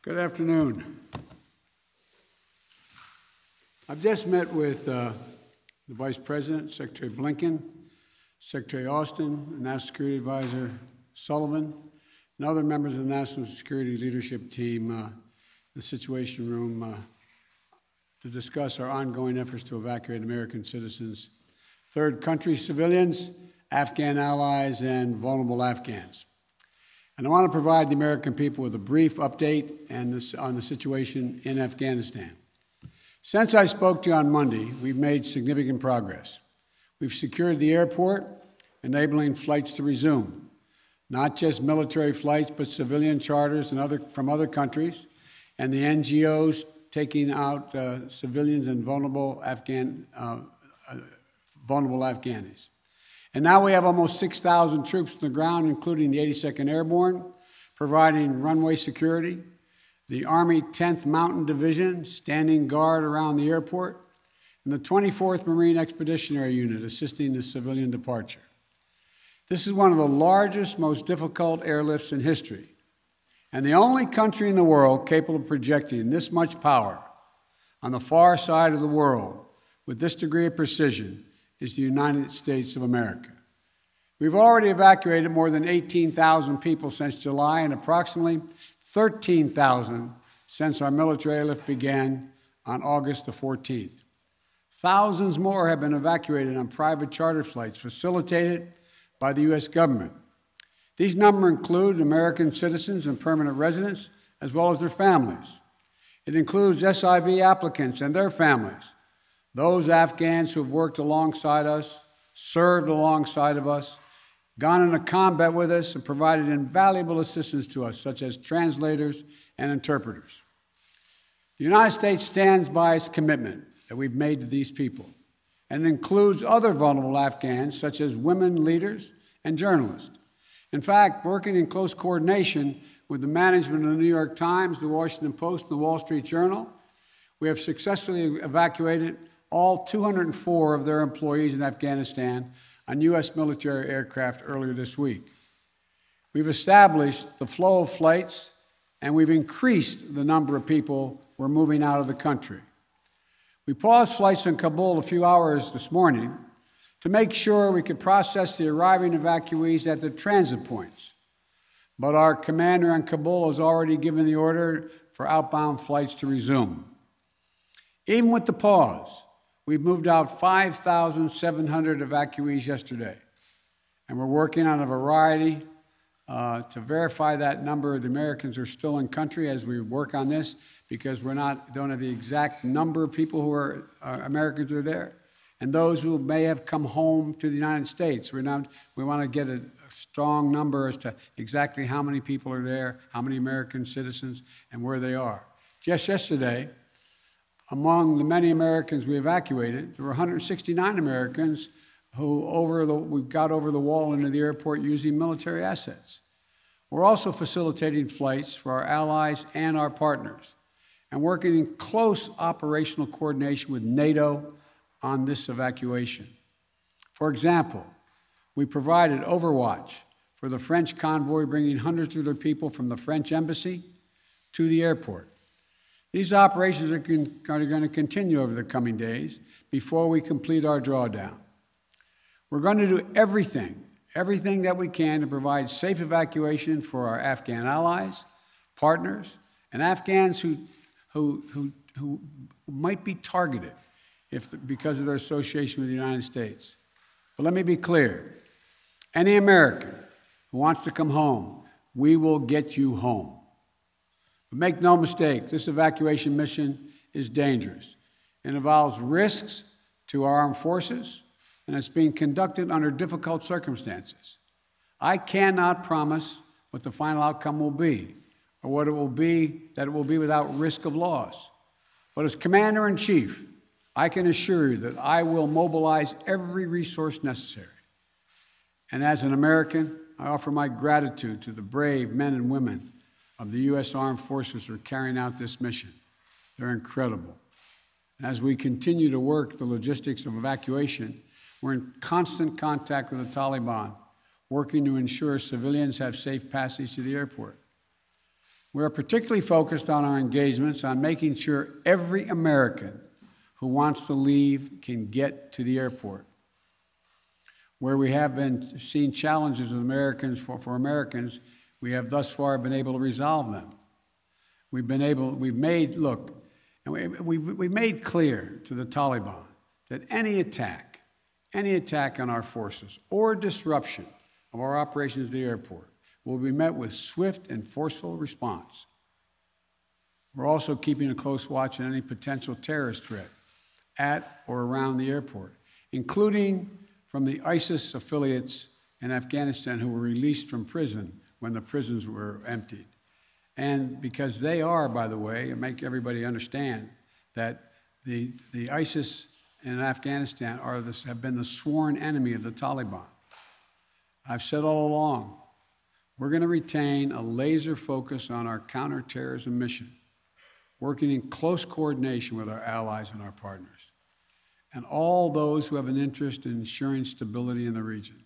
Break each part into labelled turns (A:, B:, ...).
A: Good afternoon. I've just met with the Vice President, Secretary Blinken, Secretary Austin, and National Security Advisor Sullivan, and other members of the National Security Leadership Team, the Situation Room, to discuss our ongoing efforts to evacuate American citizens, third country civilians, Afghan allies, and vulnerable Afghans. And I want to provide the American people with a brief update on the situation in Afghanistan. Since I spoke to you on Monday, we've made significant progress. We've secured the airport, enabling flights to resume, not just military flights, but civilian charters from other countries, and the NGOs taking out civilians and vulnerable Afghanis. And now we have almost 6,000 troops on the ground, including the 82nd Airborne, providing runway security, the Army 10th Mountain Division standing guard around the airport, and the 24th Marine Expeditionary Unit assisting the civilian departure. This is one of the largest, most difficult airlifts in history, and the only country in the world capable of projecting this much power on the far side of the world with this degree of precision is the United States of America. We've already evacuated more than 18,000 people since July and approximately 13,000 since our military airlift began on August the 14th. Thousands more have been evacuated on private charter flights facilitated by the U.S. government. These numbers include American citizens and permanent residents, as well as their families. It includes SIV applicants and their families, those Afghans who have worked alongside us, served alongside of us, gone into combat with us, and provided invaluable assistance to us, such as translators and interpreters. The United States stands by its commitment that we've made to these people, and it includes other vulnerable Afghans, such as women leaders and journalists. In fact, working in close coordination with the management of the New York Times, the Washington Post, and the Wall Street Journal, we have successfully evacuated all 204 of their employees in Afghanistan on U.S. military aircraft earlier this week. We've established the flow of flights, and we've increased the number of people we're moving out of the country. We paused flights in Kabul a few hours this morning to make sure we could process the arriving evacuees at their transit points. But our commander in Kabul has already given the order for outbound flights to resume. Even with the pause, we've moved out 5,700 evacuees yesterday, and we're working on a variety to verify that number of the Americans are still in country as we work on this, because don't have the exact number of people who are Americans are there, and those who may have come home to the United States. We want to get a strong number as to exactly how many people are there, how many American citizens, and where they are. Just yesterday, among the many Americans we evacuated, there were 169 Americans who we got over the wall into the airport using military assets. We're also facilitating flights for our allies and our partners, and working in close operational coordination with NATO on this evacuation. For example, we provided overwatch for the French convoy bringing hundreds of their people from the French embassy to the airport. These operations are going to continue over the coming days before we complete our drawdown. We're going to do everything that we can to provide safe evacuation for our Afghan allies, partners, and Afghans who might be targeted because of their association with the United States. But let me be clear. Any American who wants to come home, we will get you home. But make no mistake, this evacuation mission is dangerous. It involves risks to our armed forces, and it's being conducted under difficult circumstances. I cannot promise what the final outcome will be, or what it will be, that it will be without risk of loss. But as Commander-in-Chief, I can assure you that I will mobilize every resource necessary. And as an American, I offer my gratitude to the brave men and women of the U.S. Armed Forces who are carrying out this mission. They're incredible. And as we continue to work the logistics of evacuation, we're in constant contact with the Taliban, working to ensure civilians have safe passage to the airport. We are particularly focused on our engagements on making sure every American who wants to leave can get to the airport. Where we have been seeing challenges with Americans, for Americans, we have thus far been able to resolve them. We've made clear to the Taliban that any attack on our forces or disruption of our operations at the airport will be met with swift and forceful response. We're also keeping a close watch on any potential terrorist threat at or around the airport, including from the ISIS affiliates in Afghanistan who were released from prison when the prisons were emptied. And because they are, by the way, and make everybody understand that the ISIS in Afghanistan have been the sworn enemy of the Taliban. I've said all along, we're going to retain a laser focus on our counterterrorism mission, working in close coordination with our allies and our partners, and all those who have an interest in ensuring stability in the region.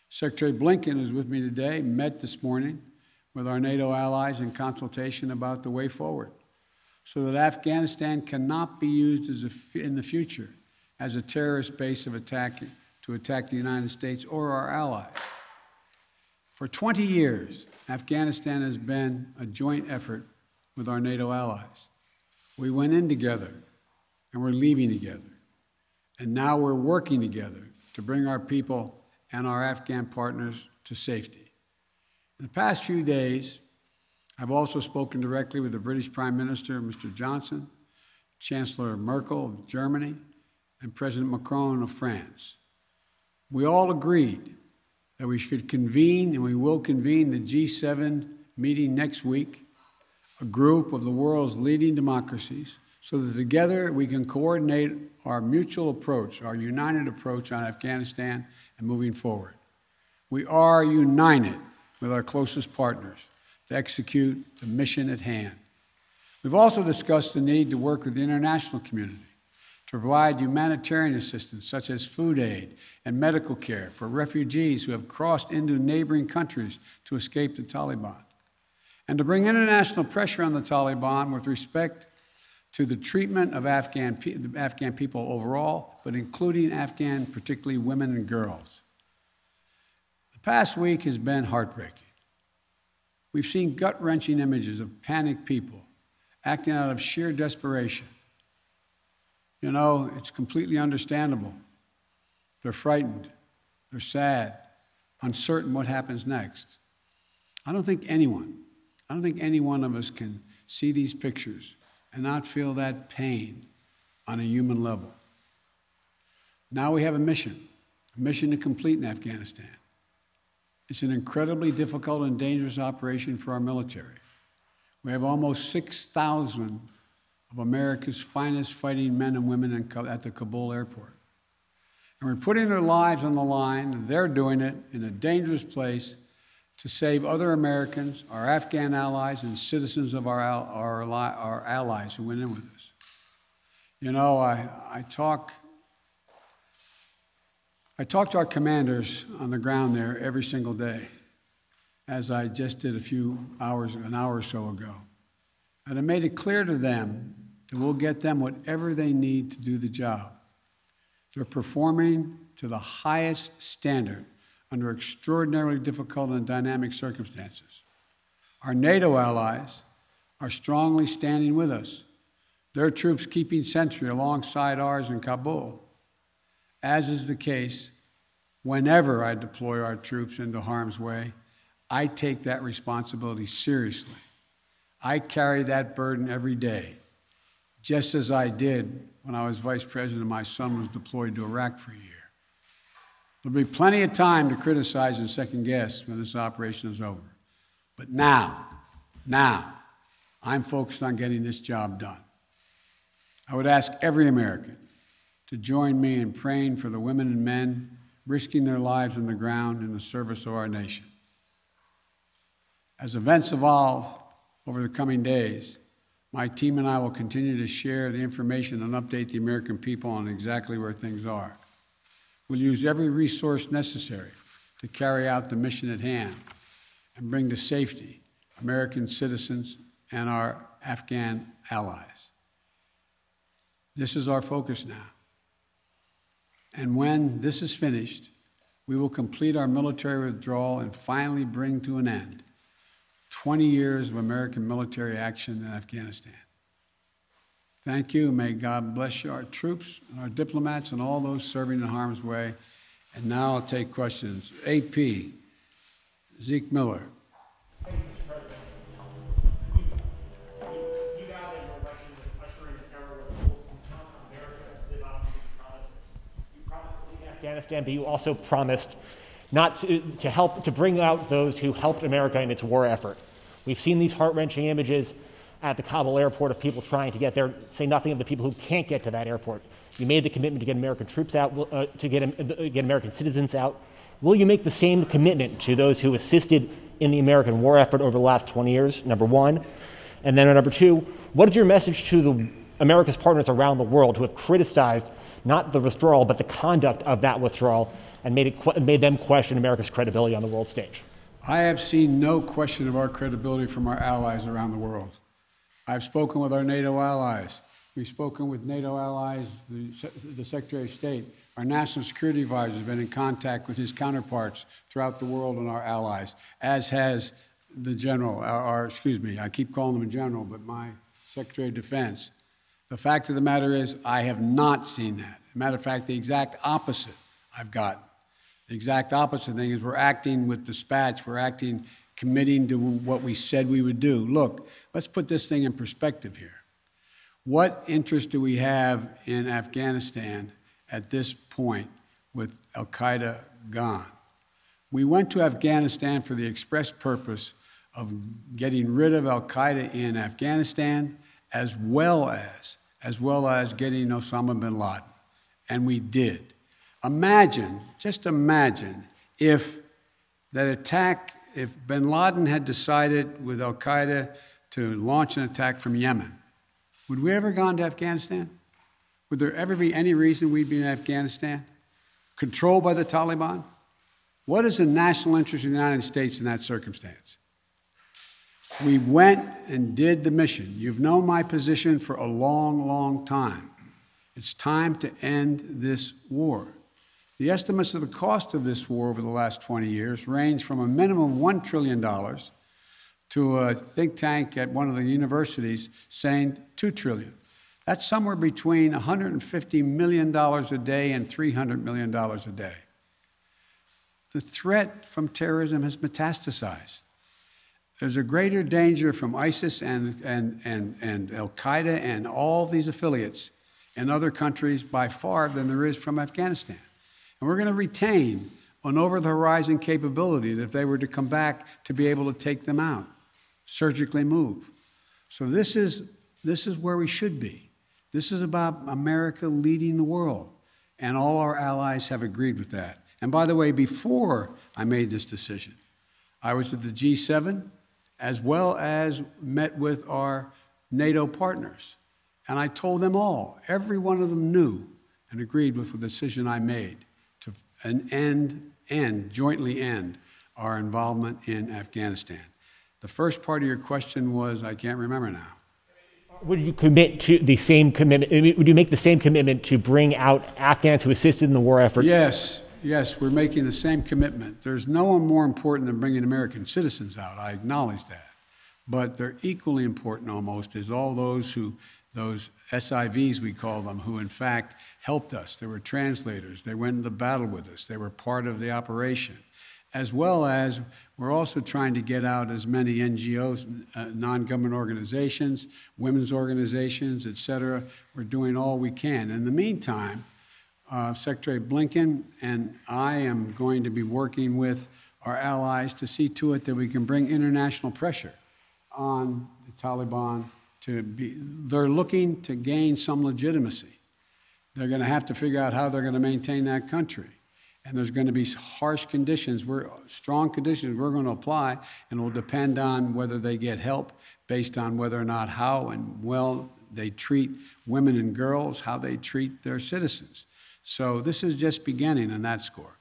A: Secretary Blinken is with me today, met this morning with our NATO allies in consultation about the way forward, so that Afghanistan cannot be used in the future as a terrorist base to attack the United States or our allies. For 20 years, Afghanistan has been a joint effort with our NATO allies. We went in together, and we're leaving together. And now we're working together to bring our people and our Afghan partners to safety. In the past few days, I've also spoken directly with the British Prime Minister, Mr. Johnson, Chancellor Merkel of Germany, and President Macron of France. We all agreed that we should convene, and we will convene, the G7 meeting next week, a group of the world's leading democracies, so that together we can coordinate our mutual approach, our united approach on Afghanistan and moving forward. We are united with our closest partners to execute the mission at hand. We've also discussed the need to work with the international community to provide humanitarian assistance, such as food aid and medical care for refugees who have crossed into neighboring countries to escape the Taliban, and to bring international pressure on the Taliban with respect to the treatment of Afghan people overall, but including Afghan, particularly women and girls. The past week has been heartbreaking. We've seen gut-wrenching images of panicked people acting out of sheer desperation. You know, it's completely understandable. They're frightened, they're sad, uncertain what happens next. I don't think any one of us can see these pictures and not feel that pain on a human level. Now we have a mission to complete in Afghanistan. It's an incredibly difficult and dangerous operation for our military. We have almost 6,000 of America's finest fighting men and women at the Kabul airport. And we're putting their lives on the line, and they're doing it in a dangerous place to save other Americans, our Afghan allies, and citizens of our allies who went in with us. You know, I talk to our commanders on the ground there every single day, as I just did an hour or so ago. And I made it clear to them that we'll get them whatever they need to do the job. They're performing to the highest standard under extraordinarily difficult and dynamic circumstances. Our NATO allies are strongly standing with us, their troops keeping sentry alongside ours in Kabul, as is the case whenever I deploy our troops into harm's way. I take that responsibility seriously. I carry that burden every day, just as I did when I was vice president and my son was deployed to Iraq for a year. There'll be plenty of time to criticize and second guess when this operation is over. But now, I'm focused on getting this job done. I would ask every American to join me in praying for the women and men risking their lives on the ground in the service of our nation. As events evolve over the coming days, my team and I will continue to share the information and update the American people on exactly where things are. We'll use every resource necessary to carry out the mission at hand and bring to safety American citizens, and our Afghan allies. This is our focus now. And when this is finished, we will complete our military withdrawal and finally bring to an end 20 years of American military action in Afghanistan. Thank you. May God bless you, our troops, and our diplomats, and all those serving in harm's way. And now I'll take questions. AP, Zeke Miller.
B: Thank you, Mr. President. You vowed in your election to usher in an era where the world can count on America to live up to its promises. You promised to lead Afghanistan, but you also promised not to help to bring out those who helped America in its war effort. We've seen these heart-wrenching images at the Kabul airport of people trying to get there, say nothing of the people who can't get to that airport. You made the commitment to get American troops out, to get American citizens out. Will you make the same commitment to those who assisted in the American war effort over the last 20 years, number one? And then number two, what is your message to America's partners around the world who have criticized not the withdrawal, but the conduct of that withdrawal and made them question America's credibility on the world stage?
A: I have seen no question of our credibility from our allies around the world. I've spoken with our NATO allies. We've spoken with NATO allies, the Secretary of State. Our National Security Advisor has been in contact with his counterparts throughout the world and our allies, as has the General, I keep calling him a General, but my Secretary of Defense. The fact of the matter is, I have not seen that. As a matter of fact, the exact opposite I've gotten. The exact opposite thing is we're acting with dispatch, we're acting committing to what we said we would do. Look, let's put this thing in perspective here. What interest do we have in Afghanistan at this point with al-Qaeda gone? We went to Afghanistan for the express purpose of getting rid of al-Qaeda in Afghanistan, as well as getting Osama bin Laden. And we did. Just imagine if that attack, if bin Laden had decided with al-Qaeda to launch an attack from Yemen, would we ever gone to Afghanistan? Would there ever be any reason we'd be in Afghanistan? Controlled by the Taliban? What is the national interest of the United States in that circumstance? We went and did the mission. You've known my position for a long, long time. It's time to end this war. The estimates of the cost of this war over the last 20 years range from a minimum of $1 trillion to a think tank at one of the universities saying $2 trillion. That's somewhere between $150 million a day and $300 million a day. The threat from terrorism has metastasized. There's a greater danger from ISIS and al-Qaeda and all these affiliates in other countries by far than there is from Afghanistan. And we're going to retain an over-the-horizon capability that if they were to come back to be able to take them out, surgically move. So this is where we should be. This is about America leading the world, and all our allies have agreed with that. And by the way, before I made this decision, I was at the G7 as well as met with our NATO partners. And I told them all, every one of them knew and agreed with the decision I made to jointly end our involvement in Afghanistan. The first part of your question was, I can't remember now.
B: Would you commit to the same commitment? Would you make the same commitment to bring out Afghans who assisted in the war effort?
A: Yes, we're making the same commitment. There's no one more important than bringing American citizens out. I acknowledge that. But they're equally important almost is all those SIVs we call them, who in fact helped us. They were translators. They went into battle with us. They were part of the operation. As well as we're also trying to get out as many NGOs, non-government organizations, women's organizations, et cetera. We're doing all we can. In the meantime, Secretary Blinken and I am going to be working with our allies to see to it that we can bring international pressure on the Taliban they're looking to gain some legitimacy. They're going to have to figure out how they're going to maintain that country. And there's going to be harsh conditions, strong conditions we're going to apply, and it will depend on whether they get help based on whether or not how and well they treat women and girls, how they treat their citizens. So this is just beginning on that score.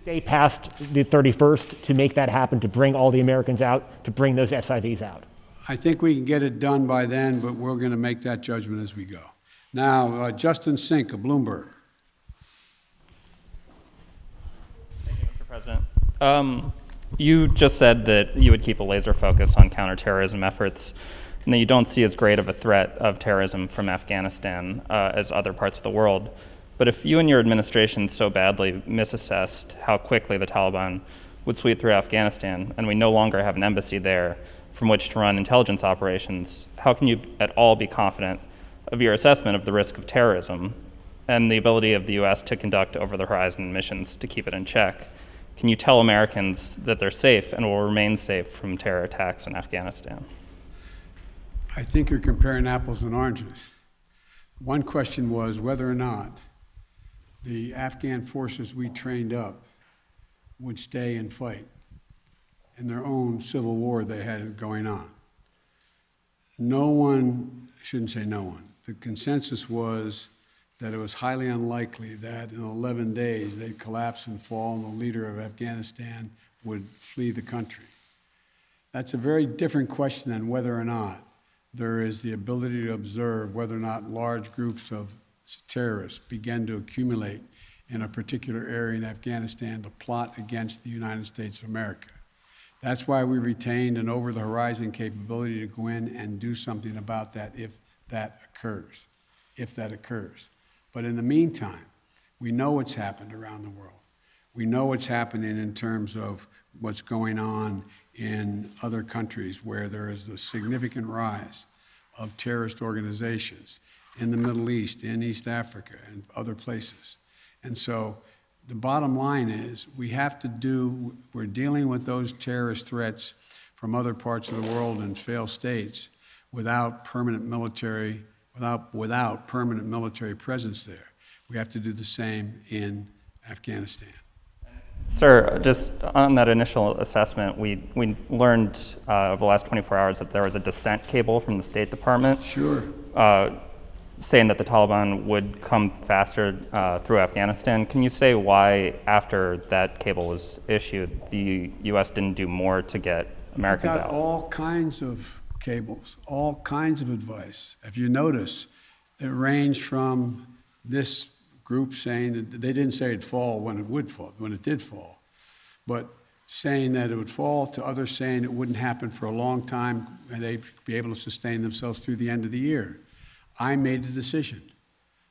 B: stay past the 31st to make that happen, to bring all the Americans out, to bring those SIVs out?
A: I think we can get it done by then, but we're going to make that judgment as we go. Now, Justin Sink of Bloomberg.
C: Thank you, Mr. President. You just said that you would keep a laser focus on counterterrorism efforts, and that you don't see as great of a threat of terrorism from Afghanistan as other parts of the world. But if you and your administration so badly misassessed how quickly the Taliban would sweep through Afghanistan, and we no longer have an embassy there from which to run intelligence operations, how can you at all be confident of your assessment of the risk of terrorism and the ability of the U.S. to conduct over-the-horizon missions to keep it in check? Can you tell Americans that they're safe and will remain safe from terror attacks in Afghanistan?
A: I think you're comparing apples and oranges. One question was whether or not the Afghan forces we trained up would stay and fight in their own civil war they had going on. No one, I shouldn't say no one, the consensus was that it was highly unlikely that in 11 days they'd collapse and fall and the leader of Afghanistan would flee the country. That's a very different question than whether or not there is the ability to observe whether or not large groups of terrorists begin to accumulate in a particular area in Afghanistan to plot against the United States of America. That's why we retained an over-the-horizon capability to go in and do something about that if that occurs. But in the meantime, we know what's happened around the world. We know what's happening in terms of what's going on in other countries where there is a significant rise of terrorist organizations in the Middle East, in East Africa, and other places. And so the bottom line is we're dealing with those terrorist threats from other parts of the world and failed states without permanent military presence there. We have to do the same in Afghanistan.
C: Sir, just on that initial assessment, we learned over the last 24 hours that there was a dissent cable from the State Department.
A: Sure.
C: Saying that the Taliban would come faster through Afghanistan. Can you say why, after that cable was issued, the U.S. didn't do more to get Americans out?
A: All kinds of cables, all kinds of advice. If you notice, it ranged from this group saying that they didn't say it'd fall when it would fall, when it did fall, but saying that it would fall, to others saying it wouldn't happen for a long time and they'd be able to sustain themselves through the end of the year. I made the decision.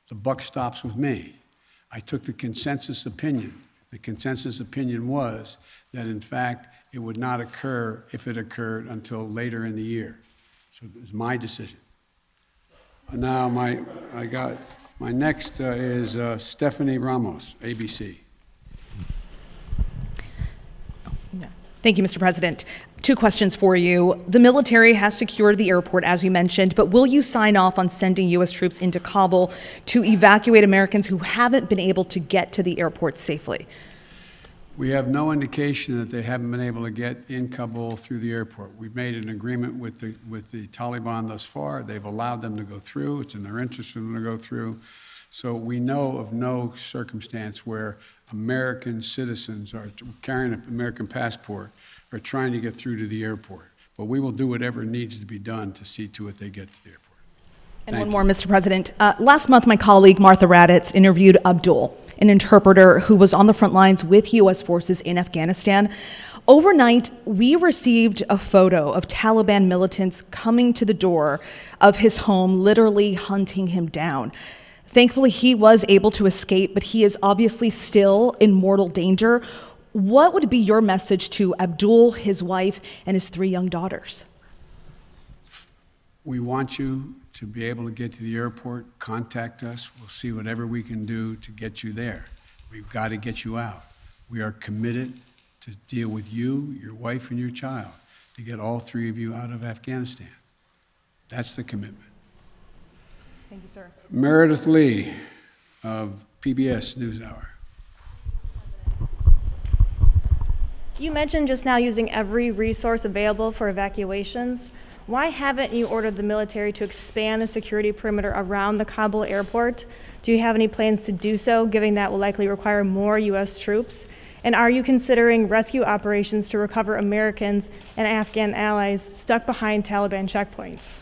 A: The buck stops with me. I took the consensus opinion. The consensus opinion was that, in fact, it would not occur, if it occurred, until later in the year. So it was my decision. Now, my next is Stephanie Ramos, ABC.
D: Thank you, Mr. President. 2 questions for you. The military has secured the airport, as you mentioned, but will you sign off on sending U.S. troops into Kabul to evacuate Americans who haven't been able to get to the airport safely?
A: We have no indication that they haven't been able to get in Kabul through the airport. We've made an agreement with the Taliban thus far. They've allowed them to go through. It's in their interest for them to go through. So we know of no circumstance where American citizens are carrying an American passport are trying to get through to the airport. But we will do whatever needs to be done to see to it they get to the airport.
D: And one more, Mr. President. Last month, my colleague Martha Raddatz interviewed Abdul, an interpreter who was on the front lines with U.S. forces in Afghanistan. Overnight, we received a photo of Taliban militants coming to the door of his home, literally hunting him down. Thankfully, he was able to escape, but he is obviously still in mortal danger. What would be your message to Abdul, his wife, and his 3 young daughters?
A: We want you to be able to get to the airport. Contact us. We'll see whatever we can do to get you there. We've got to get you out. We are committed to deal with you, your wife, and your child, to get all 3 of you out of Afghanistan. That's the commitment.
D: Thank you, sir.
A: Meredith Lee of PBS NewsHour.
E: You mentioned just now using every resource available for evacuations. Why haven't you ordered the military to expand the security perimeter around the Kabul airport? Do you have any plans to do so, given that will likely require more U.S. troops? And are you considering rescue operations to recover Americans and Afghan allies stuck behind Taliban checkpoints?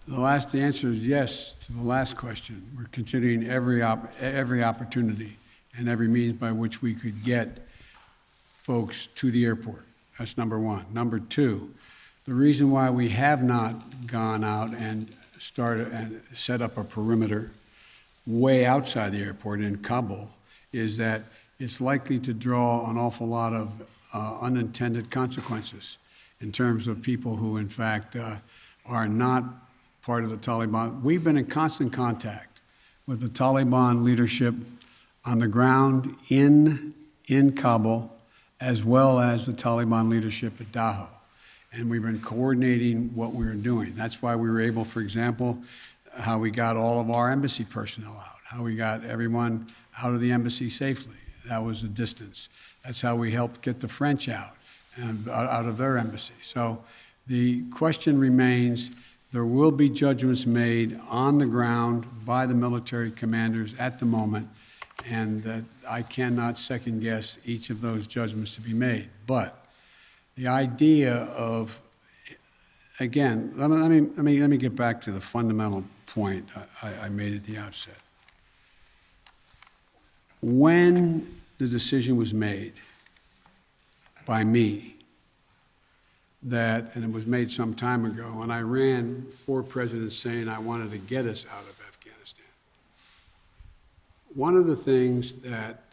A: The answer is yes to the last question. We're considering every opportunity and every means by which we could get folks to the airport. That's number one. Number two, the reason why we have not gone out and started and set up a perimeter way outside the airport in Kabul is that it's likely to draw an awful lot of unintended consequences in terms of people who, in fact, are not part of the Taliban. We've been in constant contact with the Taliban leadership on the ground in Kabul, as well as the Taliban leadership at Dahou. And we've been coordinating what we were doing. That's why we were able, for example, how we got all of our embassy personnel out, how we got everyone out of the embassy safely. That was the distance. That's how we helped get the French out and out of their embassy. So the question remains, there will be judgments made on the ground by the military commanders at the moment, and that I cannot second guess each of those judgments to be made. But the idea of, again, let me get back to the fundamental point I made at the outset. When the decision was made by me that, and it was made some time ago, and I ran 4 presidents saying I wanted to get us out of Afghanistan. One of the things that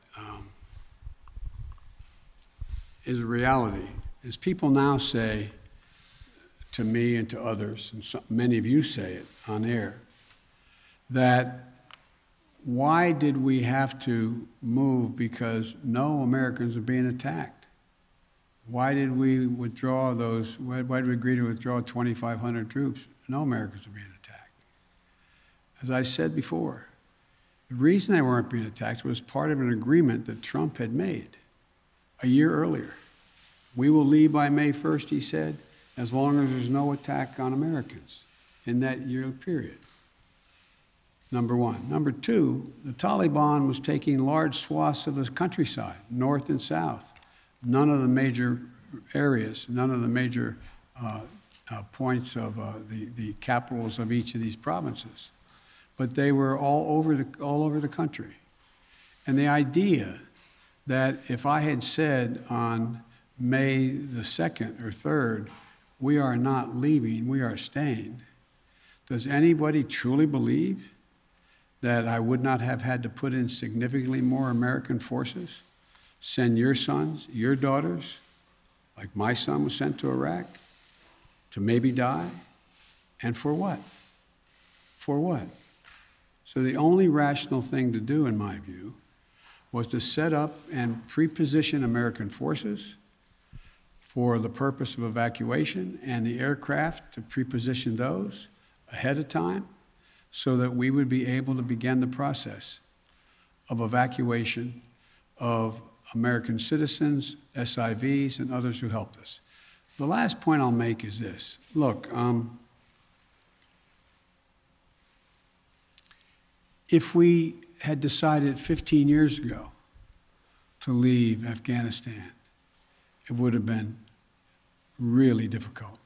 A: is a reality is people now say to me and to others, and many of you say it on air, that why did we have to move because no Americans are being attacked? Why did we withdraw those, why did we agree to withdraw 2,500 troops? No Americans are being attacked. As I said before, the reason they weren't being attacked was part of an agreement that Trump had made a year earlier. We will leave by May 1st, he said, as long as there's no attack on Americans in that year period. Number one. Number two, the Taliban was taking large swaths of the countryside, north and south. None of the major areas, none of the major points of the capitals of each of these provinces. But they were all over the country. And the idea that if I had said on May the 2nd or 3rd, we are not leaving, we are staying, does anybody truly believe that I would not have had to put in significantly more American forces, send your sons, your daughters, like my son was sent to Iraq, to maybe die? And for what? For what? So the only rational thing to do, in my view, was to set up and pre-position American forces for the purpose of evacuation, and the aircraft to pre-position those ahead of time so that we would be able to begin the process of evacuation of American citizens, SIVs, and others who helped us. The last point I'll make is this. Look, if we had decided 15 years ago to leave Afghanistan, it would have been really difficult.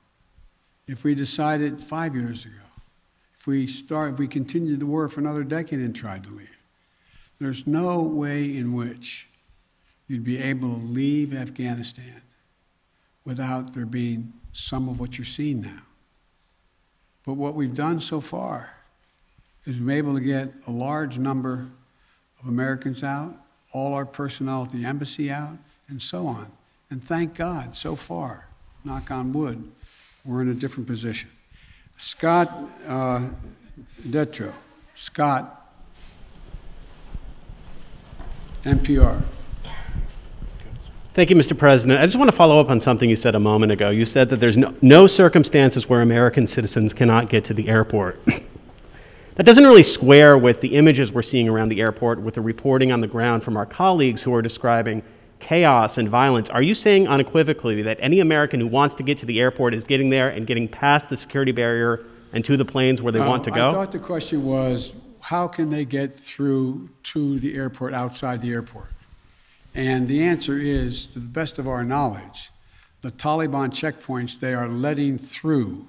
A: If we decided 5 years ago, if we continued the war for another decade and tried to leave, there's no way in which you'd be able to leave Afghanistan without there being some of what you're seeing now. But what we've done so far is we've been able to get a large number of Americans out, all our personnel at the embassy out, and so on. And thank God, so far, knock on wood, we're in a different position. Scott Detrow. Scott, NPR.
F: Thank you, Mr. President. I just want to follow up on something you said a moment ago. You said that there's no circumstances where American citizens cannot get to the airport. That doesn't really square with the images we're seeing around the airport, with the reporting on the ground from our colleagues who are describing chaos and violence. Are you saying unequivocally that any American who wants to get to the airport is getting there and getting past the security barrier and to the planes where they want to go?
A: I thought the question was, how can they get through to the airport outside the airport? And the answer is, to the best of our knowledge, the Taliban checkpoints, they are letting through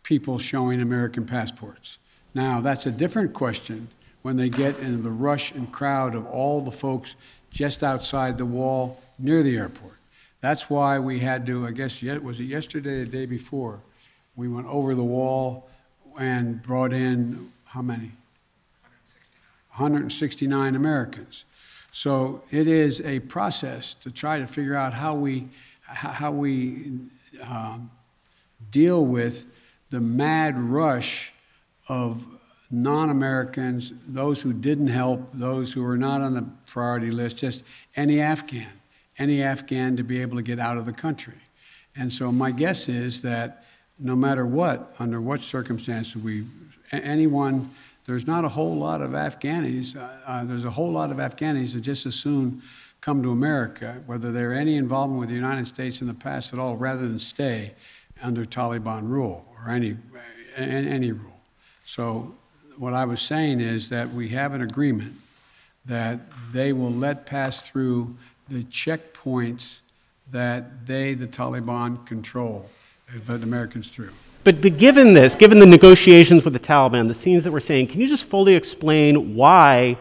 A: people showing American passports. Now, that's a different question when they get into the rush and crowd of all the folks just outside the wall near the airport. That's why we had to, I guess, was it yesterday or the day before, we went over the wall and brought in, how many? 169 Americans. So it is a process to try to figure out how we deal with the mad rush of non-Americans, those who didn't help, those who were not on the priority list, just any Afghan to be able to get out of the country. And so my guess is that no matter what, under what circumstances there's not a whole lot of Afghanis, there's a whole lot of Afghanis that just as soon come to America, whether they're any involvement with the United States in the past at all, rather than stay under Taliban rule or any rule. So what I was saying is that we have an agreement that they will let pass through the checkpoints that the Taliban control, let Americans through.
F: But given this, given the negotiations with the Taliban, the scenes that we're seeing, can you just fully explain why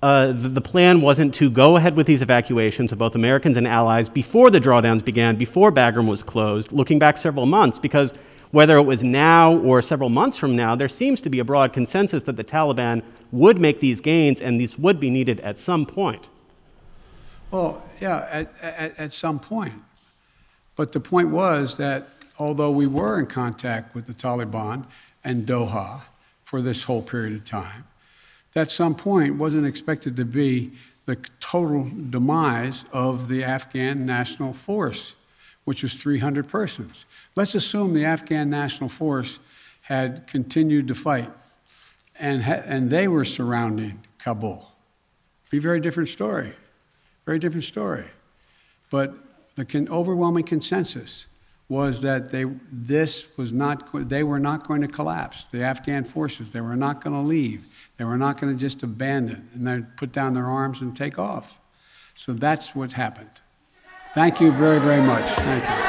F: the plan wasn't to go ahead with these evacuations of both Americans and allies before the drawdowns began, before Bagram was closed, looking back several months? Because whether it was now or several months from now, there seems to be a broad consensus that the Taliban would make these gains and these would be needed at some point.
A: Well, yeah, at some point. But the point was that although we were in contact with the Taliban and Doha for this whole period of time, that some point wasn't expected to be the total demise of the Afghan National Force, which was 300 persons. Let's assume the Afghan National Force had continued to fight and they were surrounding Kabul. Be a very different story, very different story. But the overwhelming consensus was that they were not going to collapse. The Afghan forces, they were not going to leave. They were not going to just abandon and then put down their arms and take off. So that's what happened. Thank you very, very much. Thank you.